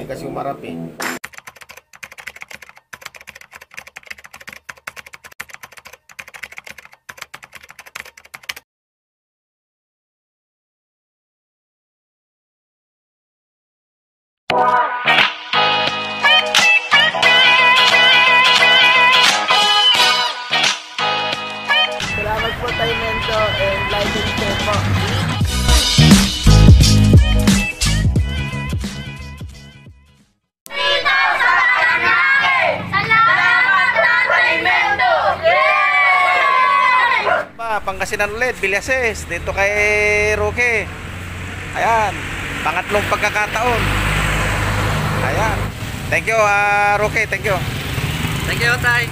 kasi umarap eh. Salamat po tayo Mento and like and share po. Pangasinan ulit, Villases, dito kay Roque. Ayan, pangatlong pagkakataon. Ayan. Thank you, Roque, thank you. Thank you, Tay.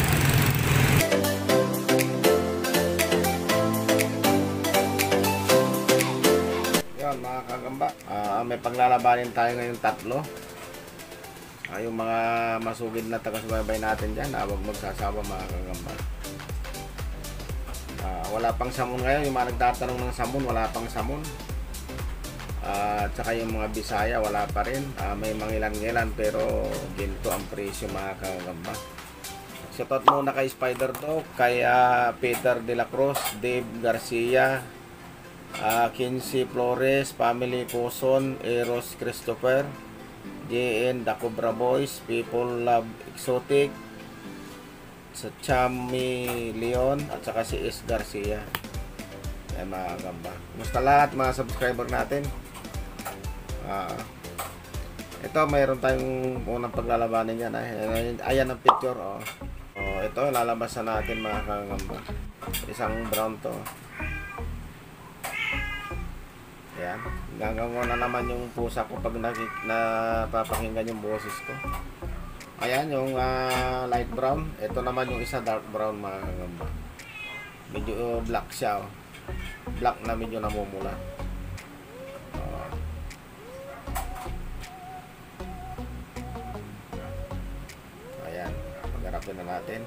Yan, mga kagamba. May paglalabanin tayo ngayon tatlo. Yung mga masugid na taga-subaybay natin dyan, huwag magsasawa mga kagamba. Wala pang samon ngayon, yung mga nagtatanong ng samon, wala pang samon. At saka yung mga Bisaya, wala pa rin. May mangilan-ngilan pero ginto ang presyo mga kagamba. Shoutout muna kay Spider Dog, kay Peter De La Cruz, Dave Garcia, Kinsey Flores, Family Poson, Eros Christopher, JN The Cobra Boys, People Love Exotic, sa Chami Leon at saka si S. Garcia. Ayan mga kagamba. Kumusta lahat mga subscriber natin? Ito mayroon tayong unang paglalabanin yan. Ayan ang picture. Ito lalabas na natin mga kagamba. Isang brown to. Ayan. Gagawin na naman yung pusa ko pag napapakinggan yung boses ko. Ayan yung light brown. Ito naman yung isa dark brown mga kagamba. Medyo black siya. Black na medyo namumula. Ayan. Pagharapin na natin.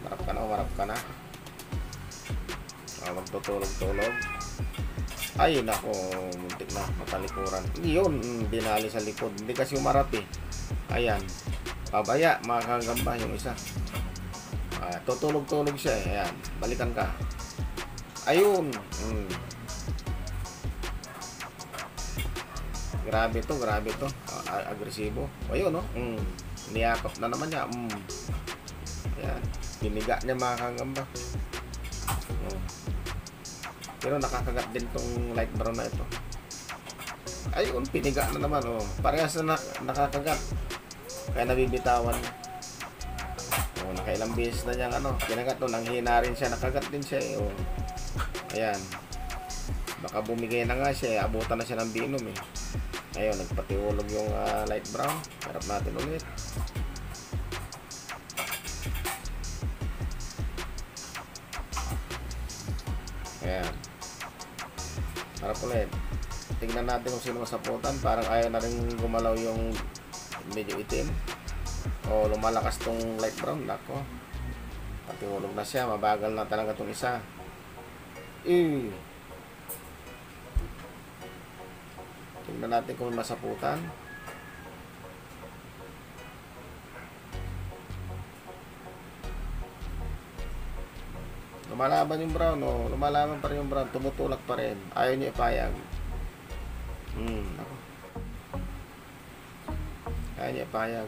Marap ka na o marap ka na. Magtutulog-tulog. Ayun ako. Muntik na matalikuran. Yun. Dinali sa likod. Hindi kasi umarap eh. Ayan, pabaya mga kagamba yung isa. Tutulog-tulog siya eh. Ayan, balikan ka. Ayun. Grabe to, grabe to. Agresibo. Ayun no. Niyakap na naman niya. Ayan, piniga niya mga kagamba. Pero nakakagat din tong light brown na ito. Ayun, piniga na naman. Parehas na nakakagat. Kaya nabibitawan. Nakailang beses na niyang kinagat. Nanghina rin siya. Nakagat din siya. Ayan. Baka bumigay na nga siya. Abutan na siya ng binom eh. Ayun, nagpatiulog yung light brown. Harap natin ulit. Ayan. Harap ulit. Tingnan natin kung sino masaputan. Parang ayaw na rin gumalaw yung medyo itim. Lumalakas tong light brown. Nako. Patiulog na siya. Mabagal na talaga tong isa. Tingnan natin kung masaputan. Lumalaban yung brown. Lumalaban pa rin yung brown. Tumutulak pa rin. Ayaw niya ipayag. Ako. Kaya niya payag.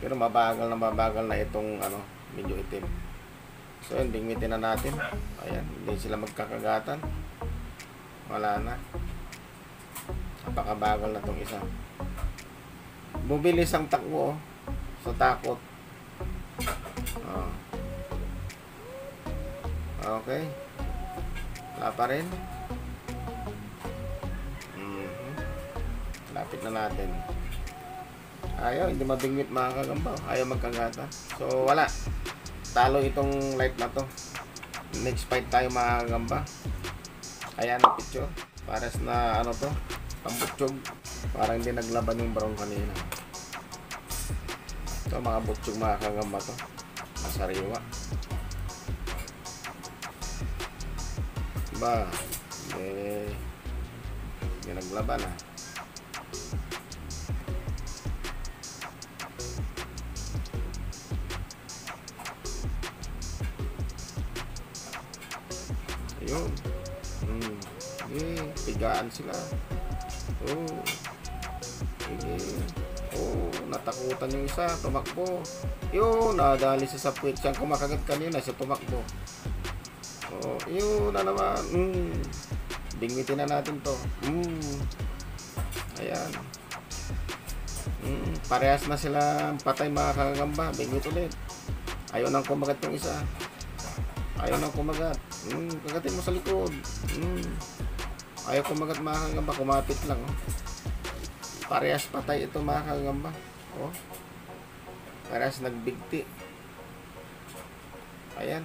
Pero mabagal na itong medyo itim. So yun, bingwitin na natin. Ayan, hindi sila magkakagatan. Wala na. Napakabagal na itong isa. Bubilis ang takbo sa takot. Okay. Wala pa rin. Lapit na natin. Ayaw, hindi mabingwit mga kagamba. Ayaw magkagata. So wala. Talo itong light na to. Next fight tayo mga kagamba. Ayan ang picture. Pares na to, pambutsyog. Parang hindi naglaban yung brown kanina. Ito mga butsyog mga kagamba to. Masariwa. Ba, hindi Naglaban na. Ayun. Pigaan sila. Oh. Sige. Oh, natakutan yung isa, tumakbo. Yun, nadali sa puwet siyang kumakagat kanina, siya tumakbo. Oh, yun na naman. Bingwitin na natin to. Ayan. Parehas na sila patay mga kagamba. Bingwit ulit. Ayaw nang kumagat yung isa. Ayaw nang kumagat. Kagatin mo sa likod. Ayaw kumagat mga kagamba. Kumapit lang. Oh. Parehas patay ito mga kagamba. Oh. Parehas nagbigti. Ayan.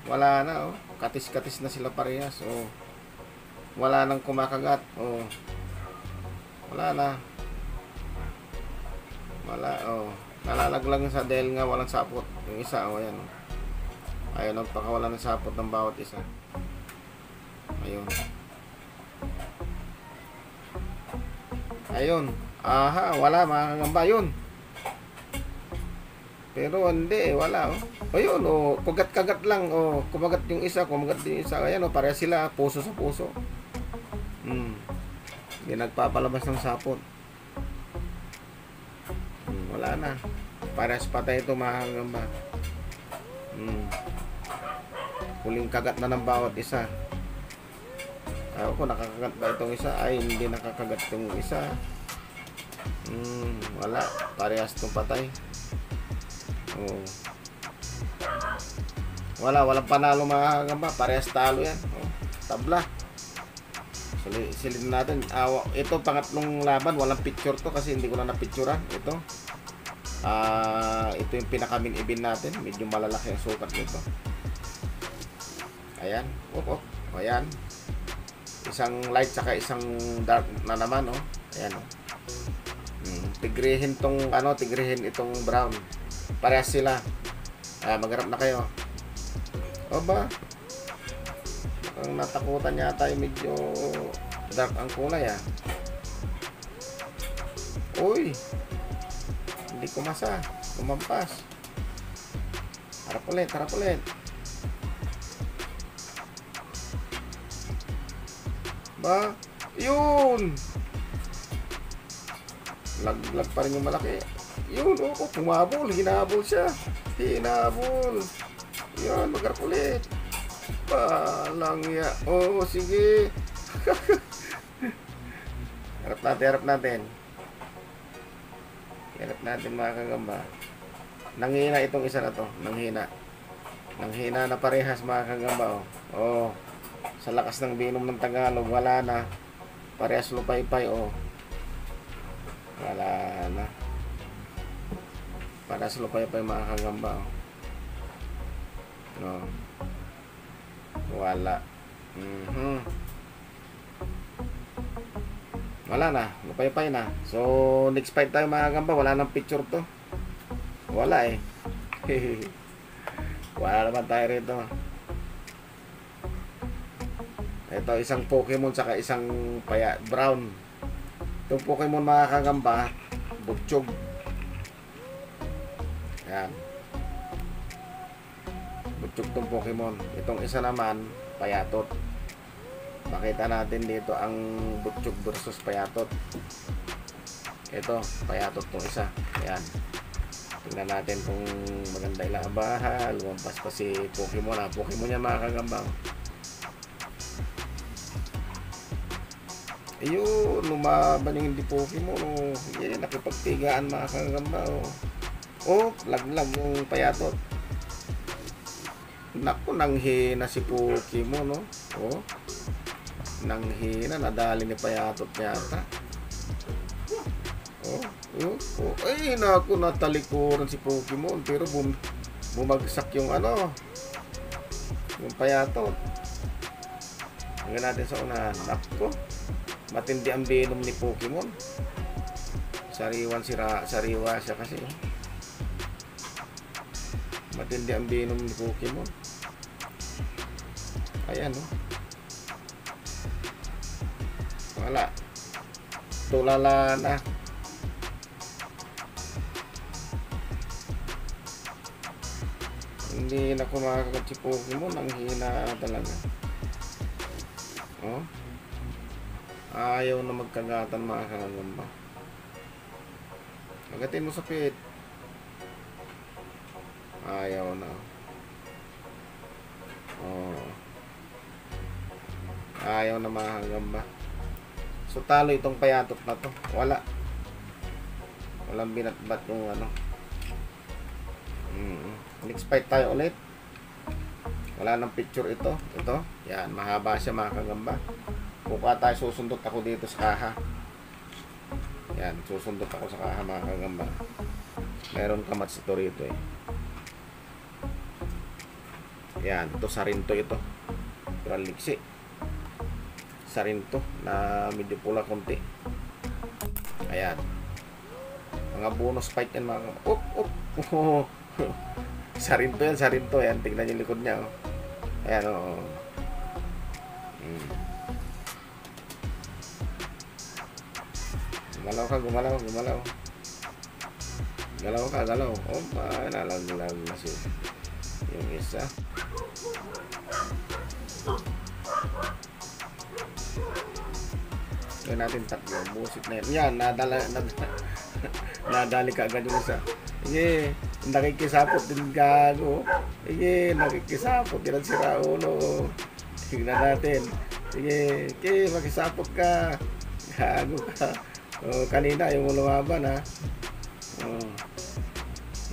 Wala na. Oh. Katis-katis na sila parehas. Oh. Wala nang kumakagat. Oh. Wala na. Wala. Oh. Nalalaglag sa dahil nga walang sapot. Yung isa. Oh. Ayan. Oh. Ayaw nagpakawala ng sapot ng bawat isa. Ayun. Ayun. Aha, wala mga kagamba yun. Pero hindi, wala. Oh. Ayun, oh, kagat-kagat lang. Oh, kumagat yung isa, kumagat din yung isa. Ayan, oh, pareha sila, puso sa puso. Hindi nagpapalabas ng sapot. Wala na. Parehas patay ito mga kagamba. Huling kagat na ng bawat isa. Ako nakakagat ba itong isa? Ay, hindi nakakagat itong isa. Wala. Parehas itong patay. Oh. Walang panalo mga kagamba. Parehas talo yan. Oh. Tabla. Silid natin. Ito pangatlong laban. Walang picture to kasi hindi ko na napicturean. Ito. Ito yung pinaka-main event natin. Medyo malalaki ang sukat nito. Ayan. Ayan. Isang light saka isang dark na naman, oh. Ayan, oh. Tigrihin tong tigrihin itong brown. Parehas sila. Magharap na kayo. O ba? Ang natakutan yata ay medyo dark ang kulay, ah. Uy. Hindi kumasa. Kumampas. Harap ulit, harap ulit. Ba? Yun! Lag pa rin yung malaki. Yun, oh, pumabol. Hinabol siya. Hinabol. Yun, magharap ulit. Palang ya. Oh, sige. Harap natin, harap natin. Harap natin mga kagamba. Nanghina itong isa na to. Nanghina. Nanghina na parehas mga kagamba, oh. Oh. Sa lakas ng binom ng Tagalog, wala na. Parehas lupay-pay, oh. Wala na. Parehas lupay-pay mga kagamba, oh. No. Wala. Wala na. Lupay-pay na. So, next fight tayo mga kagamba. Wala nang picture to. Wala eh. Wala naman tayo rito. Ito, isang Pokemon saka isang brown. Itong Pokemon mga kagamba, Butchog. Ayan. Butchog tong Pokemon. Itong isa naman, Payatot. Makita natin dito ang Butchog versus Payatot. Ito, Payatot tong isa. Ayan. Tingnan natin kung maganda ilabahan. Lumampas pa si Pokemon. Pokemon yan mga kagamba. Ayun, lumaban yung hindi Pokemon, oh. Yan, nakipagtigaan mga kagamba, oh. Oh, laglag yung Payatot. Naku, nanghina si Pokemon, oh. Oh. Nanghina, nadali ni Payatot yata. Oh, oh, oh. Ay, naku, natalikuran si Pokemon. Pero bumagsak yung yung Payatot. Tingnan natin sa unahan. Naku, matindi ang venom ni Pokemon. Sariwa siya kasi. Matindi ang venom ni Pokemon. Ayan, oh. Wala. Tulala na. Hindi na ako makakatsi Pokemon. Ang hina talaga. Oh. Ayaw na magkagatan mga kagamba. Agatin mo sa pit. Ayaw na. Oh. Ayaw na mga kagamba. So talo itong payatot na to. Wala. Walang binatbat yung ano. Next fight tayo ulit. Wala nang picture ito. Ito. Yan. Mahaba siya mga kagamba. Buka tayo susundot ako dito sa kaha. Yan. Susundot ako sa kaha mga kagamba. Meron kamats ito rito eh. Yan. Ito sarinto ito. Kurang liksi. Sarinto na medyo pula konti. Ayan. Mga bonus fight yan mga kagamba. Up! Up! Oh. Sarinto yan, sarinto yan. Tignan yung likod niya. Oh. Ayan, oh. Gumalaw ka, gumalaw, gumalaw. Galaw ka, galaw. Oh, nalaglag na siya. Yung isa. Gawin natin tatlo. Busit na yan. Yan, nadali ka agad yung isa. Sige, nakikisapot din gago. Sige, nakikisapot din ang sira ulo. Tignan natin. Sige, makisapot ka. Gago ka. Oh, kanina yung lumaban ha.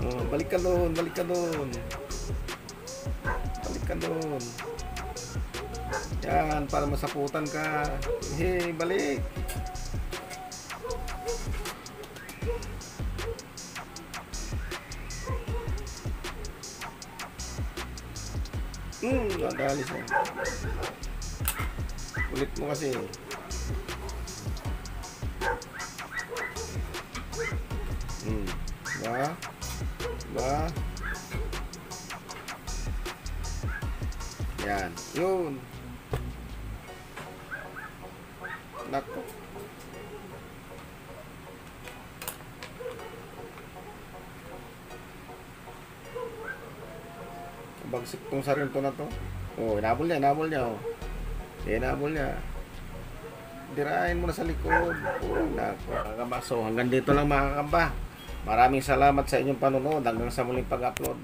Oh, balik ka doon, balik ka doon. Balik ka doon. Yan, para masaputan ka. Sige, balik. Nadali siya. Ulit mo kasi. Ba? Yan. Yun. Nako. Bagsik tong sarinto na to. Oh, inabol niya, oh. Inabol niya. Dirain mo na sa likod. Oh, nako. Mga kamba, so hanggang dito lang mga kamba. Maraming salamat sa inyong panonood. Hanggang sa muling pag-upload.